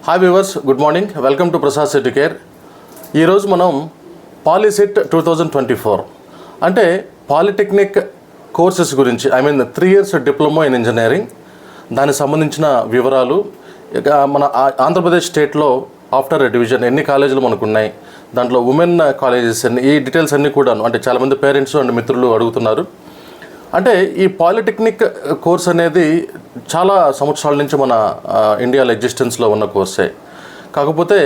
Hi viewers, good morning. Welcome to Prasad city care. ఈరోజు మనం POLYCET 2024 అంటే పాలిటెక్నిక్ కోర్సెస్ గురించి 3 years డిప్లొమా ఇన్ ఇంజనీరింగ్ దానికి సంబంధించిన వివరాలు, మన ఆంధ్రప్రదేశ్ స్టేట్లో ఆఫ్టర్ డివిజన్ ఎన్ని కాలేజీలు మనకు ఉన్నాయి, దాంట్లో ఉమెన్ కాలేజెస్ అన్ని, ఈ డీటెయిల్స్ అన్నీ కూడాను అంటే చాలామంది పేరెంట్స్ అండ్ మిత్రులు అడుగుతున్నారు. అంటే ఈ పాలిటెక్నిక్ కోర్స్ అనేది చాలా సంవత్సరాల నుంచి మన ఇండియాలో ఎగ్జిస్టెన్స్లో ఉన్న కోర్సే. కాకపోతే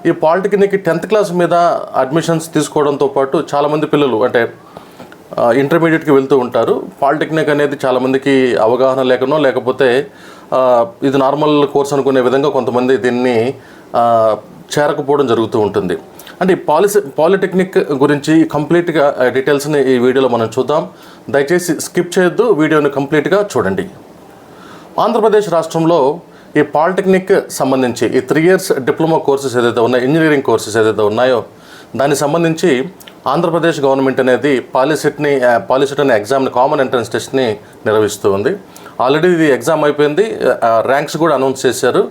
ఈ పాలిటెక్నిక్ 10th క్లాస్ మీద అడ్మిషన్స్ తీసుకోవడంతో పాటు చాలామంది పిల్లలు అంటే ఇంటర్మీడియట్కి వెళ్తూ ఉంటారు. పాలిటెక్నిక్ అనేది చాలామందికి అవగాహన లేకనో లేకపోతే ఇది నార్మల్ కోర్స్ అనుకునే విధంగా కొంతమంది దీన్ని చేరకపోవడం జరుగుతూ ఉంటుంది. అంటే ఈ పాలిటెక్నిక్ గురించి కంప్లీట్గా డీటెయిల్స్ని ఈ వీడియోలో మనం చూద్దాం. దయచేసి స్కిప్ చేయొద్దు, వీడియోని కంప్లీట్గా చూడండి. ఆంధ్రప్రదేశ్ రాష్ట్రంలో ఈ పాలిటెక్నిక్ సంబంధించి ఈ 3 years డిప్లొమా కోర్సెస్ ఏదైతే ఉన్నాయో, ఇంజనీరింగ్ కోర్సెస్ ఏదైతే ఉన్నాయో దానికి సంబంధించి ఆంధ్రప్రదేశ్ గవర్నమెంట్ అనేది పాలిసెట్ అనే ఎగ్జామ్ని, కామన్ ఎంట్రన్స్ టెస్ట్ని నిర్వహిస్తూ ఉంది. ఆల్రెడీ ఇది ఎగ్జామ్ అయిపోయింది, ర్యాంక్స్ కూడా అనౌన్స్ చేశారు.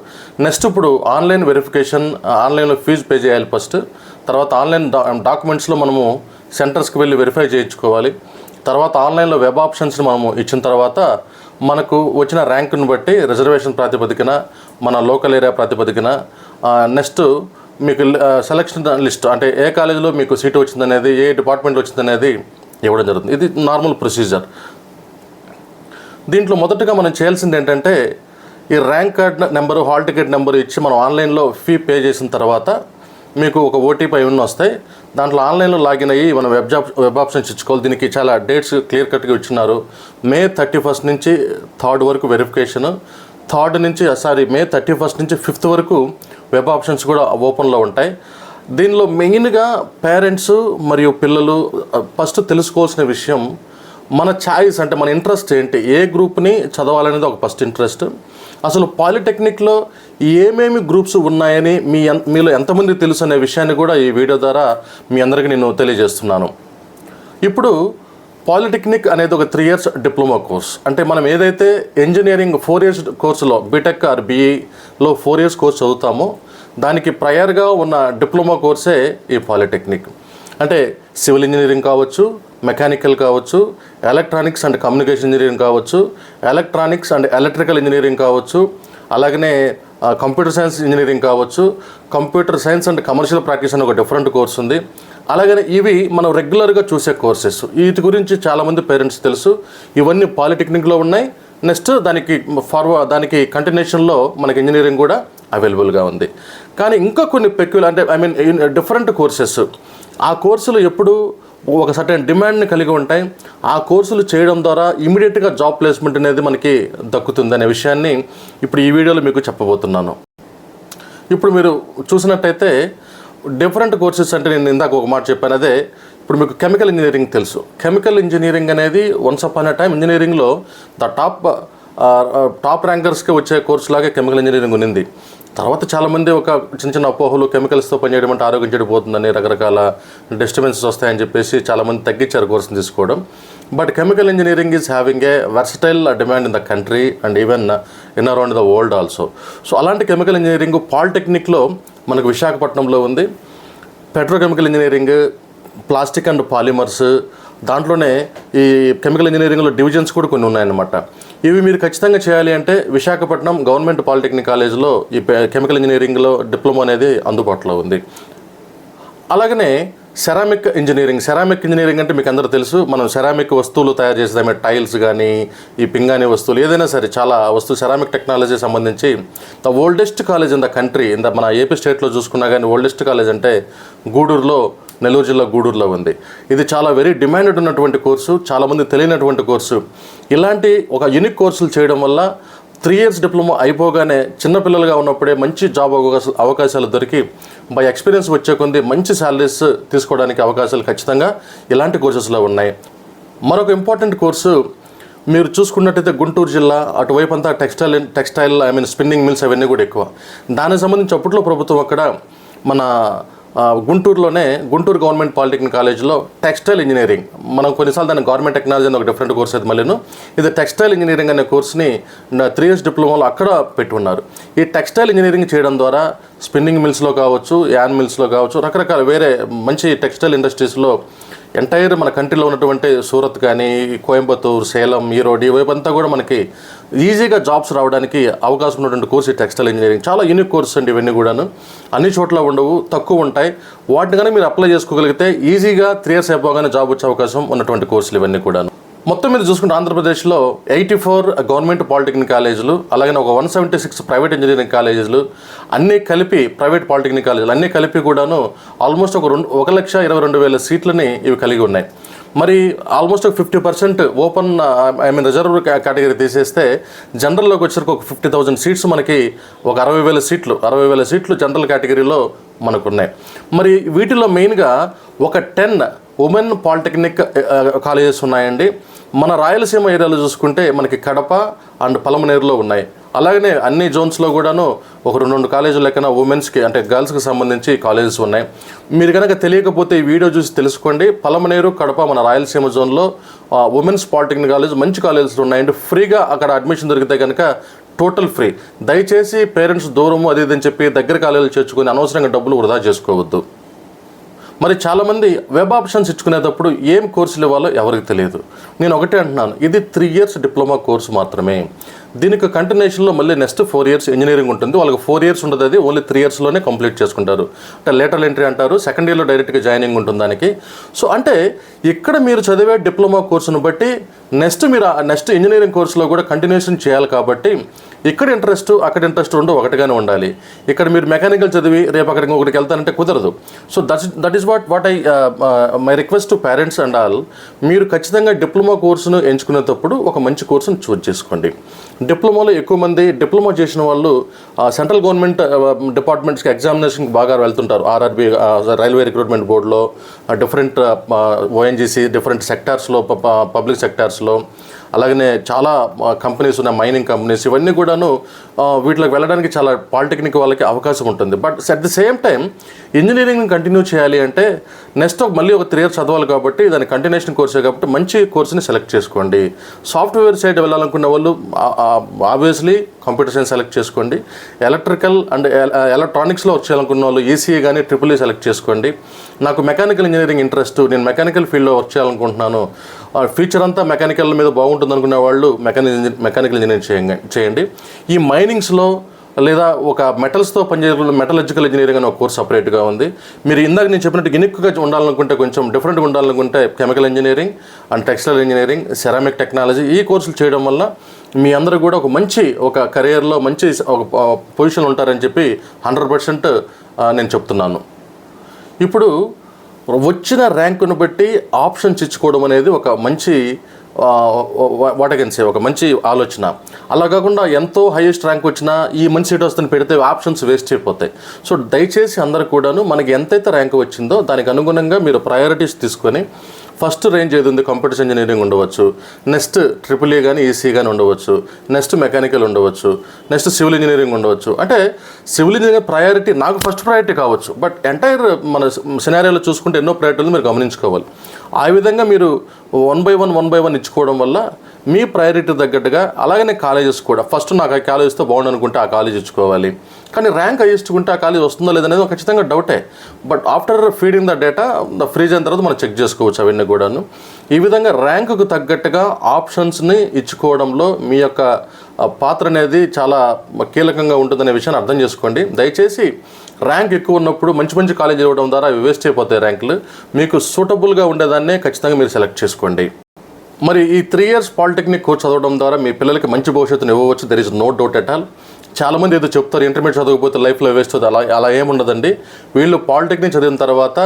నెక్స్ట్ ఇప్పుడు ఆన్లైన్ వెరిఫికేషన్, ఆన్లైన్లో ఫీజు పే చేయాలి ఫస్ట్. తర్వాత ఆన్లైన్ డాక్యుమెంట్స్లో మనము సెంటర్స్కి వెళ్ళి వెరిఫై చేయించుకోవాలి. తర్వాత ఆన్లైన్లో వెబ్ ఆప్షన్స్ని మనము ఇచ్చిన తర్వాత మనకు వచ్చిన ర్యాంకును బట్టి రిజర్వేషన్ ప్రాతిపదికన, మన లోకల్ ఏరియా ప్రాతిపదికన నెక్స్ట్ మీకు సెలక్షన్ లిస్ట్ అంటే ఏ కాలేజీలో మీకు సీటు వచ్చిందనేది, ఏ డిపార్ట్మెంట్ వచ్చిందనేది ఇవ్వడం జరుగుతుంది. ఇది నార్మల్ ప్రొసీజర్. దీంట్లో మొదటగా మనం చేయాల్సింది ఏంటంటే ఈ rank card number, hall ticket number ఇచ్చి మనం ఆన్లైన్లో ఫీ పే చేసిన తర్వాత మీకు ఒక ఓటీపీ అవన్నీ వస్తాయి. దాంట్లో ఆన్లైన్లో లాగిన్ అయ్యి మనం వెబ్ ఆప్షన్స్ ఇచ్చుకోవాలి. దీనికి చాలా డేట్స్ క్లియర్ కట్గా ఇచ్చినారు. మే 31st నుంచి 3rd వరకు వెరిఫికేషను, మే 31st నుంచి 5th వరకు వెబ్ ఆప్షన్స్ కూడా ఓపెన్లో ఉంటాయి. దీనిలో మెయిన్గా పేరెంట్స్ మరియు పిల్లలు ఫస్ట్ తెలుసుకోవాల్సిన విషయం మన ఛాయిస్ అంటే మన ఇంట్రెస్ట్ ఏంటి, ఏ గ్రూప్ని చదవాలనేది ఒక ఫస్ట్ ఇంట్రెస్ట్. అసలు పాలిటెక్నిక్లో ఏమేమి గ్రూప్స్ ఉన్నాయని మీలో ఎంతమంది తెలుసు అనే విషయాన్ని కూడా ఈ వీడియో ద్వారా మీ అందరికీ నేను తెలియజేస్తున్నాను. ఇప్పుడు పాలిటెక్నిక్ అనేది ఒక 3 years డిప్లొమా కోర్స్. అంటే మనం ఏదైతే ఇంజనీరింగ్ 4 years కోర్సులో బీటెక్ ఆర్ బీఈలో 4 years కోర్స్ చదువుతామో దానికి ప్రయర్గా ఉన్న డిప్లొమా కోర్సే ఈ పాలిటెక్నిక్. అంటే సివిల్ ఇంజనీరింగ్ కావచ్చు, మెకానికల్ కావచ్చు, ఎలక్ట్రానిక్స్ అండ్ కమ్యూనికేషన్ ఇంజనీరింగ్ కావచ్చు, ఎలక్ట్రానిక్స్ అండ్ ఎలక్ట్రికల్ ఇంజనీరింగ్ కావచ్చు, అలాగనే కంప్యూటర్ సైన్స్ ఇంజనీరింగ్ కావచ్చు, computer science and commercial practice అని ఒక డిఫరెంట్ కోర్స్ ఉంది. అలాగనే ఇవి మనం రెగ్యులర్గా చూసే కోర్సెస్. వీటి గురించి చాలామంది పేరెంట్స్ తెలుసు. ఇవన్నీ పాలిటెక్నిక్లో ఉన్నాయి. నెక్స్ట్ దానికి కంటిన్యూషన్లో మనకి ఇంజనీరింగ్ కూడా అవైలబుల్గా ఉంది. కానీ ఇంకా కొన్ని డిఫరెంట్ కోర్సెస్, ఆ కోర్సులు ఎప్పుడు ఒక సర్టెన్ డిమాండ్ని కలిగి ఉంటాయి. ఆ కోర్సులు చేయడం ద్వారా ఇమీడియట్గా జాబ్ ప్లేస్మెంట్ అనేది మనకి దక్కుతుంది అనే విషయాన్ని ఇప్పుడు ఈ వీడియోలో మీకు చెప్పబోతున్నాను. ఇప్పుడు మీరు చూసినట్టయితే డిఫరెంట్ కోర్సెస్ అంటే నేను ఇందాక ఒక మాట చెప్పాను, అదే ఇప్పుడు మీకు కెమికల్ ఇంజనీరింగ్ తెలుసు. కెమికల్ ఇంజనీరింగ్ అనేది వన్స్ అపాన్ ఎ టైం ఇంజనీరింగ్లో టాప్ ర్యాంకర్స్కి వచ్చే కోర్సు లాగే కెమికల్ ఇంజనీరింగ్ ఉంది. తర్వాత చాలామంది ఒక చిన్న అపోహలు, కెమికల్స్తో పనిచేయడం అంటే ఆరోగ్యం చెడిపోతుందని, రకరకాల డిస్టర్బెన్సెస్ వస్తాయని చెప్పేసి చాలామంది తగ్గించారు కోర్సుని తీసుకోవడం. But chemical engineering is having a versatile demand in the country and even in around the world also. So అలాంటి కెమికల్ ఇంజనీరింగ్ పాలిటెక్నిక్లో మనకు విశాఖపట్నంలో ఉంది. Petrochemical engineering, plastic and polymers, దాంట్లోనే ఈ కెమికల్ ఇంజనీరింగ్లో డివిజన్స్ కూడా కొన్ని ఉన్నాయన్నమాట. ఇవి మీరు ఖచ్చితంగా చేయాలి అంటే విశాఖపట్నం గవర్నమెంట్ పాలిటెక్నిక్ కాలేజ్లో ఈ కెమికల్ ఇంజనీరింగ్లో డిప్లొమా అనేది అందుబాటులో ఉంది. అలాగనే సెరామిక్ ఇంజనీరింగ్ అంటే మీకు అందరూ తెలుసు. మనం సెరామిక్ వస్తువులు తయారు చేసేదామే, టైల్స్ కానీ, ఈ పింగాణి వస్తువులు ఏదైనా సరే చాలా సెరామిక్ టెక్నాలజీ సంబంధించి the oldest college in the country, మన ఏపీ స్టేట్లో చూసుకున్నా కానీ ఓల్డెస్ట్ కాలేజ్ అంటే నెల్లూరు జిల్లా గూడూరులో ఉంది. ఇది చాలా వెరీ డిమాండెడ్ ఉన్నటువంటి కోర్సు, చాలామంది తెలియనటువంటి కోర్సు. ఇలాంటి ఒక యూనిక్ కోర్సులు చేయడం వల్ల 3 years డిప్లొమా అయిపోగానే చిన్నపిల్లలుగా ఉన్నప్పుడే మంచి జాబ్ అవకాశాలు దొరికి బై ఎక్స్పీరియన్స్ వచ్చే కొద్ది మంచి శాలరీస్ తీసుకోవడానికి అవకాశాలు ఖచ్చితంగా ఇలాంటి కోర్సెస్లో ఉన్నాయి. మరొక ఇంపార్టెంట్ కోర్సు మీరు చూసుకున్నట్టయితే గుంటూరు జిల్లా అటువైపు అంతా టెక్స్టైల్ స్పిన్నింగ్ మిల్స్ అవన్నీ కూడా ఎక్కువ. దానికి సంబంధించి అప్పట్లో ప్రభుత్వం అక్కడ మన గుంటూరులోనే గుంటూరు గవర్నమెంట్ పాలిటెక్నిక్ కాలేజ్లో టెక్స్టైల్ ఇంజనీరింగ్, మనం కొన్నిసార్లు దాన్ని గవర్నమెంట్ టెక్నాలజీ అని ఒక డిఫరెంట్ కోర్స్ అయితే మళ్ళీ ఇది టెక్స్టైల్ ఇంజనీరింగ్ అనే కోర్స్ని 3 years డిప్లొమాలో అక్కడ పెట్టున్నారు. ఈ టెక్స్టైల్ ఇంజనీరింగ్ చేయడం ద్వారా స్పిన్నింగ్ మిల్స్లో కావచ్చు, యాన్ మిల్స్లో కావచ్చు, రకరకాల వేరే మంచి టెక్స్టైల్ ఇండస్ట్రీస్లో ఎంటైర్ మన కంట్రీలో ఉన్నటువంటి సూరత్ కానీ, కోయంబత్తూర్, సేలం, ఈరోడ్ ఇవంతా కూడా మనకి ఈజీగా జాబ్స్ రావడానికి అవకాశం ఉన్నటువంటి కోర్స్ ఈ టెక్స్టైల్ ఇంజనీరింగ్. చాలా యూనిక్ కోర్స్ అండి ఇవన్నీ కూడాను. అన్ని చోట్ల ఉండవు, తక్కువ ఉంటాయి. వాటిని కానీ మీరు అప్లై చేసుకోగలిగితే ఈజీగా 3 years అయిపోగానే జాబ్ వచ్చే అవకాశం ఉన్నటువంటి కోర్సులు ఇవన్నీ కూడాను. మొత్తం మీద చూసుకుంటే ఆంధ్రప్రదేశ్లో 84 గవర్నమెంట్ పాలిటెక్నిక్ కాలేజీలు, అలాగే ఒక 176 ప్రైవేట్ ఇంజనీరింగ్ కాలేజీలు అన్నీ కలిపి, ప్రైవేట్ పాలిటెక్నిక్ కాలేజీలు అన్నీ కలిపి కూడాను ఆల్మోస్ట్ 1,22,000 సీట్లని ఇవి కలిగి ఉన్నాయి. మరి ఆల్మోస్ట్ 50% ఓపెన్ రిజర్వ్ కేటగిరీ తీసేస్తే జనరల్లోకి వచ్చేసరికి ఒక 50,000 సీట్స్ మనకి, ఒక 60,000 సీట్లు జనరల్ కేటగిరీలో మనకున్నాయి. మరి వీటిలో మెయిన్గా ఒక 10 ఉమెన్ పాలిటెక్నిక్ కాలేజెస్ ఉన్నాయండి. మన రాయలసీమ ఏరియాలో చూసుకుంటే మనకి కడప అండ్ పలమనేరులో ఉన్నాయి. అలాగనే అన్ని జోన్స్లో కూడాను ఒక 2 కాలేజీల లెక్కన ఉమెన్స్కి అంటే గర్ల్స్కి సంబంధించి కాలేజెస్ ఉన్నాయి. మీరు కనుక తెలియకపోతే ఈ వీడియో చూసి తెలుసుకోండి. పలమనేరు, కడప మన రాయలసీమ జోన్లో ఉమెన్స్ పాలిటెక్నిక్ కాలేజ్ మంచి కాలేజెస్ ఉన్నాయండి. ఫ్రీగా అక్కడ అడ్మిషన్ దొరికితే కనుక టోటల్ ఫ్రీ. దయచేసి పేరెంట్స్ దూరము అది ఇదని చెప్పి దగ్గర కాలేజీలు చేర్చుకొని అనవసరంగా డబ్బులు వృధా చేసుకోవద్దు. మరి చాలామంది వెబ్ ఆప్షన్స్ ఇచ్చుకునేటప్పుడు ఏం కోర్సులు ఇవ్వాలో ఎవరికి తెలియదు. నేను ఒకటే అంటున్నాను, ఇది 3 years డిప్లొమా కోర్సు మాత్రమే. దీనికి కంటిన్యూషన్లో మళ్ళీ నెక్స్ట్ 4 years ఇంజనీరింగ్ ఉంటుంది. వాళ్ళకి 4 years ఉండదు, అది ఓన్లీ 3 yearsలోనే కంప్లీట్ చేసుకుంటారు. అంటే లేటరల్ ఎంట్రీ అంటారు. సెకండ్ ఇయర్లో డైరెక్ట్గా జాయినింగ్ ఉంటుంది దానికి. సో అంటే ఇక్కడ మీరు చదివే డిప్లొమా కోర్సును బట్టి నెక్స్ట్ ఇంజనీరింగ్ కోర్సులో కూడా కంటిన్యూషన్ చేయాలి. కాబట్టి ఇక్కడ ఇంట్రెస్ట్ అక్కడ ఇంట్రెస్ట్ రెండు ఒకటిగానే ఉండాలి. ఇక్కడ మీరు మెకానికల్ చదివి రేపు అక్కడికి ఒకటికి వెళ్తానంటే కుదరదు. So that is what my request to parents and all. మీరు ఖచ్చితంగా డిప్లొమా కోర్సును ఎంచుకునేటప్పుడు ఒక మంచి కోర్సును చూజ్ చేసుకోండి. డిప్లొమాలో ఎక్కువ మంది డిప్లొమా చేసిన వాళ్ళు సెంట్రల్ గవర్నమెంట్ డిపార్ట్మెంట్స్కి ఎగ్జామినేషన్కి బాగా వెళ్తుంటారు. ఆర్ఆర్బి, రైల్వే రిక్రూట్మెంట్ బోర్డులో, డిఫరెంట్ ఓఎన్జీసీ, డిఫరెంట్ సెక్టార్స్లో, పబ్లిక్ సెక్టార్స్లో, అలాగనే చాలా కంపెనీస్ ఉన్నాయి, మైనింగ్ కంపెనీస్, ఇవన్నీ కూడాను వీటిలోకి వెళ్ళడానికి చాలా పాలిటెక్నిక్ వాళ్ళకి అవకాశం ఉంటుంది. But at the same time ఇంజనీరింగ్ని కంటిన్యూ చేయాలి అంటే నెక్స్ట్ మళ్ళీ ఒక 3 years చదవాలి. కాబట్టి దాని కంటిన్యూషన్ కోర్సే కాబట్టి మంచి కోర్సుని సెలెక్ట్ చేసుకోండి. సాఫ్ట్వేర్ సైడ్ వెళ్ళాలనుకున్న వాళ్ళు ఆబ్వియస్లీ కంప్యూటర్ సైన్స్ సెలెక్ట్ చేసుకోండి. ఎలక్ట్రికల్ అండ్ ఎలక్ట్రానిక్స్లో వర్క్ చేయాలనుకున్న వాళ్ళు ఈసీఈ కానీ ట్రిపుల్ ఈ సెలెక్ట్ చేసుకోండి. నాకు మెకానికల్ ఇంజనీరింగ్ ఇంట్రెస్ట్, నేను మెకానికల్ ఫీల్డ్లో వర్క్ చేయాలనుకుంటున్నాను, ఫ్యూచర్ అంతా మెకానికల్ మీద బాగుంటుంది అనుకునే వాళ్ళు మెకానికల్ ఇంజనీరింగ్ చేయండి. ఈ మైనింగ్స్లో లేదా ఒక మెటల్స్తో పనిచేయడం మెటలర్జికల్ ఇంజనీరింగ్ అనే ఒక కోర్స్ సపరేట్గా ఉంది. మీరు ఇందాక నేను చెప్పినట్టు యూనిక్గా ఉండాలనుకుంటే, కొంచెం డిఫరెంట్గా ఉండాలనుకుంటే chemical engineering and textile engineering, ceramic technology ఈ కోర్సులు చేయడం వల్ల మీ అందరూ కూడా ఒక కెరియర్లో మంచి ఒక పొజిషన్ ఉంటారని చెప్పి 100% నేను చెప్తున్నాను. ఇప్పుడు వచ్చిన ర్యాంకును బట్టి ఆప్షన్స్ ఇచ్చుకోవడం అనేది ఒక మంచి ఒక మంచి ఆలోచన. అలా కాకుండా ఎంతో హైయెస్ట్ ర్యాంక్ వచ్చినా ఈ మంచి సీట్ వస్తుంది పెడితే ఆప్షన్స్ వేస్ట్ అయిపోతాయి. సో దయచేసి అందరూ కూడాను మనకి ఎంతైతే ర్యాంక్ వచ్చిందో దానికి అనుగుణంగా మీరు ప్రయారిటీస్ తీసుకొని, ఫస్ట్ రేంజ్ ఏది ఉంది కంప్యూటర్ ఇంజనీరింగ్ ఉండవచ్చు, నెక్స్ట్ ట్రిపుల్ ఈ కానీ ఈసీ కానీ ఉండవచ్చు, నెక్స్ట్ మెకానికల్ ఉండవచ్చు, నెక్స్ట్ సివిల్ ఇంజనీరింగ్ ఉండవచ్చు. అంటే సివిల్ ఇంజనీరింగ్ ప్రయారిటీ నాకు ఫస్ట్ ప్రయారిటీ కావచ్చు, బట్ ఎంటైర్ మన సినారియోలో చూసుకుంటే ఎన్నో ప్రయారిటీలు మీరు గమనించుకోవాలి. ఆ విధంగా మీరు 1 by 1 ఇచ్చుకోవడం వల్ల మీ ప్రయారిటీ తగ్గట్టుగా, అలాగనే కాలేజెస్ కూడా ఫస్ట్ నాకు ఆ కాలేజెస్తో బాగుండు అనుకుంటే ఆ కాలేజ్ ఇచ్చుకోవాలి. కానీ ర్యాంక్ ఇచ్చుకుంటే ఆ కాలేజ్ వస్తుందో లేదనేది ఖచ్చితంగా డౌటే. But after feeding the data freeze అయిన తర్వాత మనం చెక్ చేసుకోవచ్చు అవన్నీ కూడాను. ఈ విధంగా ర్యాంకుకు తగ్గట్టుగా ఆప్షన్స్ని ఇచ్చుకోవడంలో మీ యొక్క పాత్ర అనేది చాలా కీలకంగా ఉంటుందనే విషయాన్ని అర్థం చేసుకోండి. దయచేసి ర్యాంక్ ఎక్కువ ఉన్నప్పుడు మంచి కాలేజీ ఇవ్వడం ద్వారా అవి వేస్ట్ అయిపోతాయి ర్యాంకులు. మీకు సూటబుల్గా ఉండేదాన్నే ఖచ్చితంగా మీరు సెలెక్ట్ చేసుకోండి. మరి ఈ 3 years పాలిటెక్నిక్ కోర్స్ చదవడం ద్వారా మీ పిల్లలకి మంచి భవిష్యత్తును ఇవ్వవచ్చు. There is no doubt at all. చాలామంది ఏదో చెప్తారు ఇంటర్మీడియట్ చదవకపోతే లైఫ్లో వేస్ట్ అవుతుంది, అలా ఏముండదండి. వీళ్ళు పాలిటెక్నిక్ చదివిన తర్వాత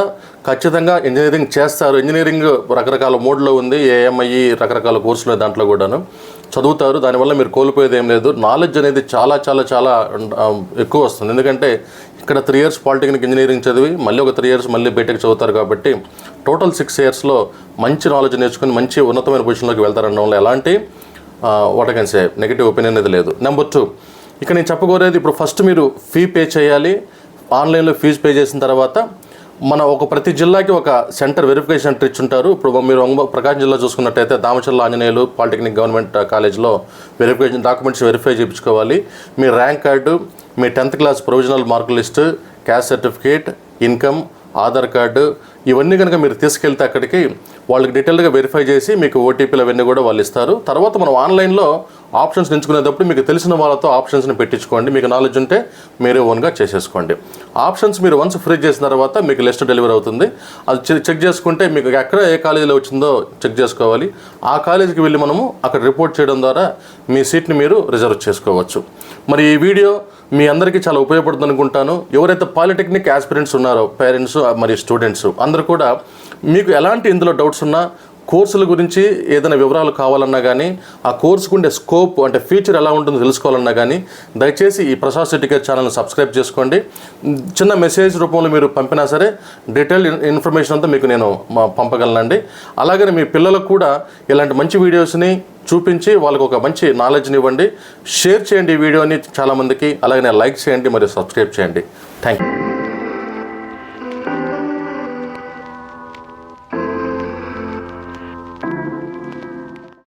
ఖచ్చితంగా ఇంజనీరింగ్ చేస్తారు. ఇంజనీరింగ్ రకరకాల మోడ్లో ఉంది, ఏఎంఐ రకరకాల కోర్సులు దాంట్లో కూడాను చదువుతారు. దానివల్ల మీరు కోల్పోయేది ఏం లేదు. నాలెడ్జ్ అనేది చాలా చాలా చాలా ఎక్కువ వస్తుంది. ఎందుకంటే ఇక్కడ 3 years పాలిటెక్నిక్ ఇంజనీరింగ్ చదివి మళ్ళీ ఒక 3 years మళ్ళీ బీటెక్ చదువుతారు. కాబట్టి టోటల్ 6 yearsలో మంచి నాలెడ్జ్ నేర్చుకుని మంచి ఉన్నతమైన పొజిషన్లోకి వెళ్తారనడం వల్ల ఎలాంటి వాటకెన్సే నెగిటివ్ ఒపీనియన్ అనేది లేదు. నెంబర్ 2, ఇక్కడ నేను చెప్పగోరేది, ఇప్పుడు ఫస్ట్ మీరు ఫీ పే చేయాలి. ఆన్లైన్లో ఫీజు పే చేసిన తర్వాత మన ప్రతి జిల్లాకి ఒక సెంటర్ వెరిఫికేషన్ సెంటర్ ఇచ్చుంటారు. ఇప్పుడు మీరు ప్రకాశం జిల్లా చూసుకున్నట్టయితే దామచర్ల ఆంజనేయులు పాలిటెక్నిక్ గవర్నమెంట్ కాలేజ్లో వెరిఫికేషన్ డాక్యుమెంట్స్ వెరిఫై చేయించుకోవాలి. మీ ర్యాంక్ కార్డు, మీ 10th class provisional mark list, caste certificate, income, Aadhaar card ఇవన్నీ కనుక మీరు తీసుకెళ్తే అక్కడికి వాళ్ళకి డీటెయిల్గా వెరిఫై చేసి మీకు ఓటీపీలు అవన్నీ కూడా వాళ్ళు ఇస్తారు. తర్వాత మనం ఆన్లైన్లో ఆప్షన్స్ ఎంచుకునేటప్పుడు మీకు తెలిసిన వాళ్ళతో ఆప్షన్స్ని పెట్టించుకోండి. మీకు నాలెడ్జ్ ఉంటే మీరే ఓన్గా చేసేసుకోండి. ఆప్షన్స్ మీరు వన్స్ ఫ్రీ చేసిన తర్వాత మీకు లిస్ట్ డెలివరీ అవుతుంది. అది చెక్ చేసుకుంటే మీకు ఎక్కడ ఏ కాలేజీలో వచ్చిందో చెక్ చేసుకోవాలి. ఆ కాలేజీకి వెళ్ళి మనము అక్కడ రిపోర్ట్ చేయడం ద్వారా మీ సీట్ని మీరు రిజర్వ్ చేసుకోవచ్చు. మరి ఈ వీడియో మీ అందరికీ చాలా ఉపయోగపడుతుంది అనుకుంటాను. ఎవరైతే పాలిటెక్నిక్ ఆస్పిరెంట్స్ ఉన్నారో పేరెంట్స్ మరియు స్టూడెంట్స్ అందరూ కూడా మీకు ఎలాంటి ఇందులో డౌట్స్ ఉన్నా, కోర్సుల గురించి ఏదైనా వివరాలు కావాలన్నా కానీ, ఆ కోర్సుకు ఉండే స్కోప్ అంటే ఫ్యూచర్ ఎలా ఉంటుందో తెలుసుకోవాలన్నా కానీ దయచేసి ఈ ప్రసాద్ సిటీకేర్ ఛానల్ని సబ్స్క్రైబ్ చేసుకోండి. చిన్న మెసేజ్ రూపంలో మీరు పంపినా సరే డీటెయిల్ ఇన్ఫర్మేషన్ అంతా మీకు నేను పంపగలనండి. అలాగనే మీ పిల్లలకు కూడా ఇలాంటి మంచి వీడియోస్ని చూపించి వాళ్ళకు ఒక మంచి నాలెడ్జ్ని ఇవ్వండి. షేర్ చేయండి ఈ వీడియోని చాలామందికి, అలాగనే లైక్ చేయండి మరియు సబ్స్క్రైబ్ చేయండి. Thank you.